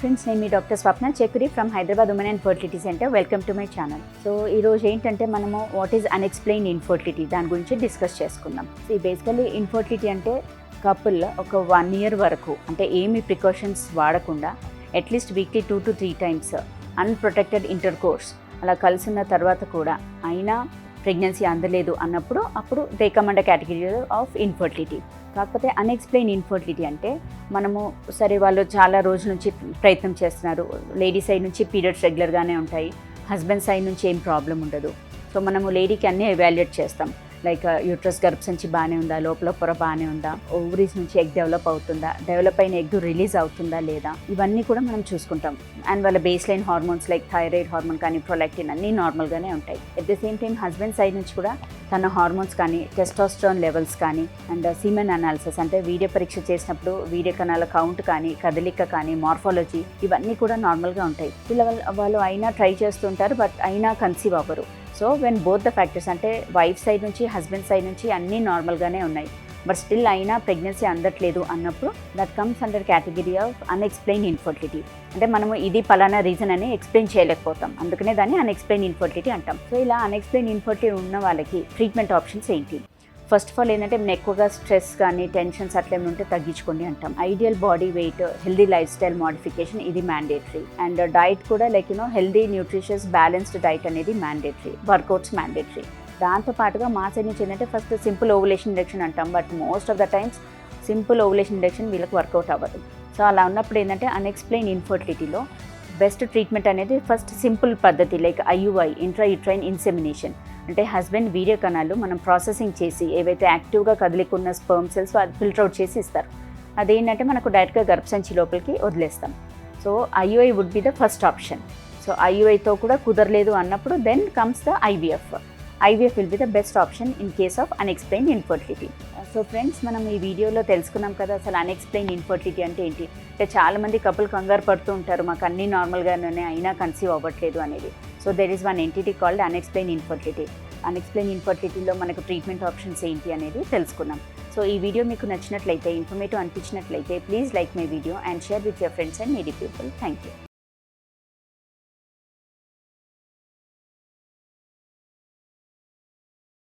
Friends, నేను మీ doctor Swapna Chekuri from Hyderabad women and fertility centre. Welcome to my channel. So ఈరోజు ఏంటంటే మనము వాట్ ఈజ్ అన్ఎక్స్ప్లెయిన్డ్ ఇన్ఫర్టిలిటీ దాని గురించి డిస్కస్ చేసుకుందాం. సో బేసికలీ ఇన్ఫర్టిలిటీ అంటే కపుల్ ఒక 1 year వరకు అంటే ఏమి ప్రికాషన్స్ వాడకుండా at least weekly 2 to 3 times unprotected inter course అలా కలిసిన తర్వాత కూడా అయినా ప్రెగ్నెన్సీ అందలేదు అన్నప్పుడు అప్పుడు they come under category of infertility. కాకపోతే అన్ఎక్స్ప్లెయిన్ ఇన్ఫర్టిలిటీ అంటే మనము సరే వాళ్ళు చాలా రోజుల నుంచి ప్రయత్నం చేస్తున్నారు, లేడీ సైడ్ నుంచి పీరియడ్స్ రెగ్యులర్గానే ఉంటాయి, హస్బెండ్ సైడ్ నుంచి ఏం ప్రాబ్లం ఉండదు. సో మనము లేడీకి అన్నీ ఎవాల్యుయేట్ చేస్తాం, లైక్ యూట్రస్ గర్భసంచి బాగానే ఉందా, లోపల పొర బాగానే ఉందా, ఓవరీస్ నుంచి ఎగ్ డెవలప్ అవుతుందా, డెవలప్ అయిన ఎగ్ రిలీజ్ అవుతుందా లేదా, ఇవన్నీ కూడా మనం చూసుకుంటాం. అండ్ వాళ్ళ base line hormones like thyroid hormone కానీ ప్రొలాక్టిన్ అన్నీ నార్మల్గానే ఉంటాయి. At the same time husband side నుంచి కూడా తన హార్మోన్స్ కానీ టెస్టోస్టెరాన్ లెవెల్స్ కానీ అండ్ సీమెన్ అనాలిసిస్ అంటే వీర్య పరీక్ష చేసినప్పుడు వీర్య కణాల కౌంట్ కానీ కదలిక కానీ మార్ఫాలజీ ఇవన్నీ కూడా నార్మల్గా ఉంటాయి. వాళ్ళు అయినా ట్రై చేస్తుంటారు బట్ అయినా కన్సీవ్ అవ్వరు. So when both the factors అంటే వైఫ్ సైడ్ నుంచి హస్బెండ్ సైడ్ నుంచి అన్నీ నార్మల్గానే ఉన్నాయి బట్ స్టిల్ అయినా ప్రెగ్నెన్సీ అందట్లేదు అన్నప్పుడు that comes under category of unexplained infertility. అంటే మనము ఇది పలానా రీజన్ అని ఎక్స్ప్లెయిన్ చేయలేకపోతాం, అందుకనే దాన్ని అన్ఎక్స్ప్లెయిన్ ఇన్ఫర్టిలిటీ అంటాం. సో ఇలా అన్ఎక్స్ప్లెయిన్ ఇన్ఫర్టిలిటీ ఉన్న వాళ్ళకి ట్రీట్మెంట్ ఆప్షన్స్ ఏంటి? ఫస్ట్ ఆఫ్ ఆల్ ఏంటంటే ఎక్కువగా స్ట్రెస్ కానీ టెన్షన్స్ అట్లా ఏమైనా ఉంటే తగ్గించుకోండి అంటాం. Ideal body weight, healthy life style modification ఇది మ్యాండేటరీ. అండ్ డైట్ కూడా like healthy nutritious balanced diet అనేది మ్యాండేటరీ, వర్కౌట్స్ మ్యాండేటరీ. దాంతోపాటుగా మా సైడ్ నుంచి ఏంటంటే ఫస్ట్ సింపుల్ ఓవులేషన్ ఇండక్షన్ అంటాం, but most of the times simple ovulation induction వీళ్ళకి work out అవ్వదు. సో అలా ఉన్నప్పుడు ఏంటంటే అన్ఎక్స్ప్లెయిన్ ఇన్ఫర్టిలిటీలో బెస్ట్ ట్రీట్మెంట్ అనేది ఫస్ట్ సింపుల్ పద్ధతి లైక్ IUI, ఇంట్రాయూట్రైన్ ఇన్సెమినేషన్. అంటే హస్బెండ్ వీర్య కణాలు మనం ప్రాసెసింగ్ చేసి ఏవైతే యాక్టివ్గా కదిలికున్న స్పర్మ్ సెల్స్ అది ఫిల్టర్ అవుట్ చేసి ఇస్తారు. అదేంటంటే మనకు డైరెక్ట్గా గర్భసంచి లోపలికి వదిలేస్తాం. So IUI would be the first option. So IUIతో కూడా కుదరలేదు అన్నప్పుడు then comes the IVF will be the best option in case of unexplained infertility. So friends, మనం ఈ వీడియోలో తెలుసుకున్నాం కదా అసలు అన్ఎక్స్ప్లెయిన్ ఇన్ఫర్టిలిటీ అంటే ఏంటి. అంటే చాలామంది కపుల్ కంగారు పడుతూ ఉంటారు, మాకు అన్నీ నార్మల్గానే అయినా కన్సీవ్ అవ్వట్లేదు అనేది. So there is one entity called unexplained infertility. Unexplained ఇన్ఫర్టిలిటీలో మనకు ట్రీట్మెంట్ ఆప్షన్స్ ఏంటి అనేది తెలుసుకున్నాం. సో ఈ వీడియో మీకు నచ్చినట్లయితే, ఇన్ఫర్మేటివ్ అనిపించినట్లయితే please like my video and share with your friends and needy people. Thank you.